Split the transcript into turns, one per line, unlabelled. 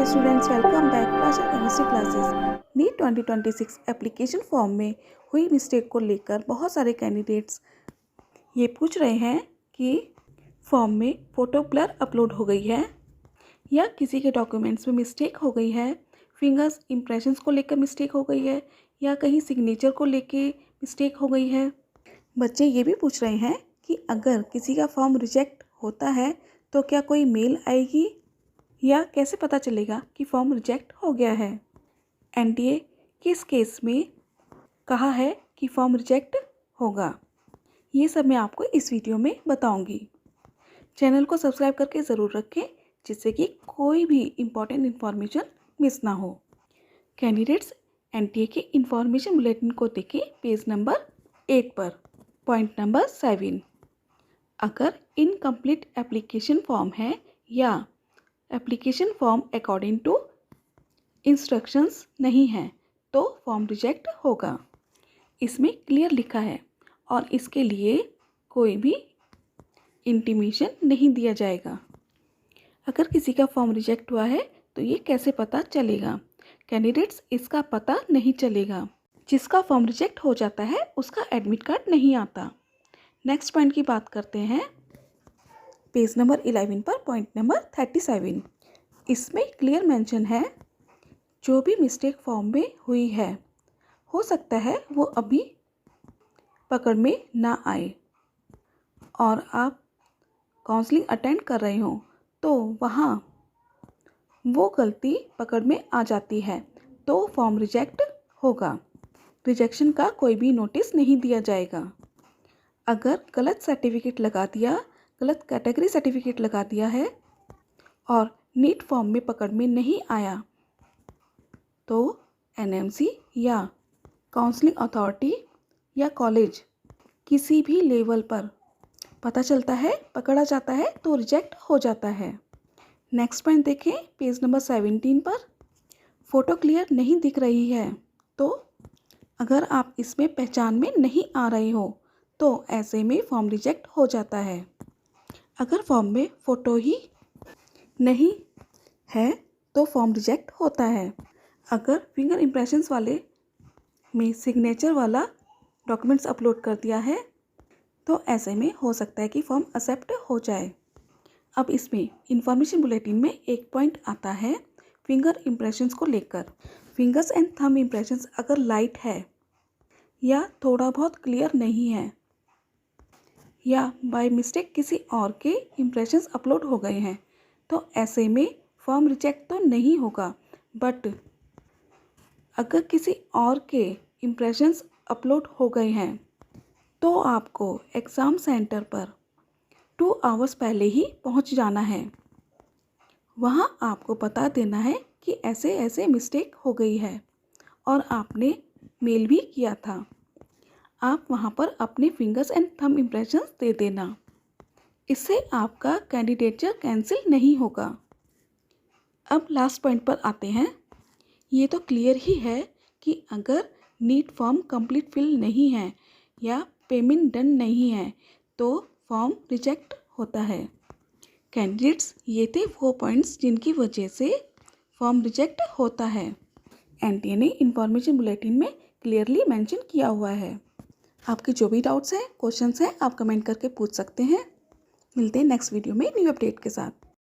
Students, welcome back class of chemistry classes. NEET 2026 application form में हुई mistake को लेकर बहुत सारे कैंडिडेट्स ये पूछ रहे हैं कि फॉर्म में फ़ोटो ब्लर अपलोड हो गई है या किसी के डॉक्यूमेंट्स में मिस्टेक हो गई है, फिंगर्स इम्प्रेशंस को लेकर मिस्टेक हो गई है या कहीं सिग्नेचर को लेके मिस्टेक हो गई है। बच्चे ये भी पूछ रहे हैं कि अगर किसी का फॉर्म रिजेक्ट होता है तो क्या कोई मेल आएगी या कैसे पता चलेगा कि फॉर्म रिजेक्ट हो गया है। एनटीए किस केस में कहा है कि फॉर्म रिजेक्ट होगा, ये सब मैं आपको इस वीडियो में बताऊंगी। चैनल को सब्सक्राइब करके ज़रूर रखें जिससे कि कोई भी इम्पॉर्टेंट इन्फॉर्मेशन मिस ना हो। कैंडिडेट्स, एनटीए के इन्फॉर्मेशन बुलेटिन को देखें पेज नंबर 8 पर। पॉइंट नंबर 7, अगर इनकम्प्लीट एप्लीकेशन फॉर्म है या application form according to instructions नहीं है तो फॉर्म रिजेक्ट होगा। इसमें क्लियर लिखा है और इसके लिए कोई भी इंटीमेशन नहीं दिया जाएगा। अगर किसी का फॉर्म रिजेक्ट हुआ है तो ये कैसे पता चलेगा? कैंडिडेट्स, इसका पता नहीं चलेगा। जिसका फॉर्म रिजेक्ट हो जाता है उसका एडमिट कार्ड नहीं आता। नेक्स्ट पॉइंट की बात करते हैं पेज नंबर 11 पर। पॉइंट नंबर 37, इसमें क्लियर मेंशन है जो भी मिस्टेक फॉर्म में हुई है हो सकता है वो अभी पकड़ में ना आए और आप काउंसलिंग अटेंड कर रहे हो तो वहाँ वो गलती पकड़ में आ जाती है तो फॉर्म रिजेक्ट होगा। रिजेक्शन का कोई भी नोटिस नहीं दिया जाएगा। अगर गलत सर्टिफिकेट लगा दिया, गलत कैटेगरी सर्टिफिकेट लगा दिया है और नीट फॉर्म में पकड़ में नहीं आया तो एनएमसी या काउंसलिंग अथॉरिटी या कॉलेज किसी भी लेवल पर पता चलता है, पकड़ा जाता है तो रिजेक्ट हो जाता है। नेक्स्ट पॉइंट देखें पेज नंबर 17 पर। फ़ोटो क्लियर नहीं दिख रही है तो अगर आप इसमें पहचान में नहीं आ रहे हो तो ऐसे में फॉर्म रिजेक्ट हो जाता है। अगर फॉर्म में फ़ोटो ही नहीं है तो फॉर्म रिजेक्ट होता है। अगर फिंगर इम्प्रेशंस वाले में सिग्नेचर वाला डॉक्यूमेंट्स अपलोड कर दिया है तो ऐसे में हो सकता है कि फॉर्म एक्सेप्ट हो जाए। अब इसमें इंफॉर्मेशन बुलेटिन में एक पॉइंट आता है फिंगर इम्प्रेशंस को लेकर। फिंगर्स एंड थंब इम्प्रेशंस अगर लाइट है या थोड़ा बहुत क्लियर नहीं है या बाय मिस्टेक किसी और के इम्प्रेशंस अपलोड हो गए हैं तो ऐसे में फॉर्म रिजेक्ट तो नहीं होगा। बट अगर किसी और के इम्प्रेशंस अपलोड हो गए हैं तो आपको एग्ज़ाम सेंटर पर 2 आवर्स पहले ही पहुंच जाना है। वहां आपको बता देना है कि ऐसे ऐसे मिस्टेक हो गई है और आपने मेल भी किया था। आप वहां पर अपने फिंगर्स एंड थंब इम्प्रेशंस दे देना। इससे आपका कैंडिडेचर कैंसिल नहीं होगा। अब लास्ट पॉइंट पर आते हैं। ये तो क्लियर ही है कि अगर नीट फॉर्म कंप्लीट फिल नहीं है या पेमेंट डन नहीं है तो फॉर्म रिजेक्ट होता है। कैंडिडेट्स, ये थे वो पॉइंट्स जिनकी वजह से फॉर्म रिजेक्ट होता है। एनटीए ने इंफॉर्मेशन बुलेटिन में क्लियरली मेंशन किया हुआ है। आपके जो भी डाउट्स हैं, क्वेश्चंस हैं, आप कमेंट करके पूछ सकते हैं। मिलते हैं नेक्स्ट वीडियो में न्यू अपडेट के साथ।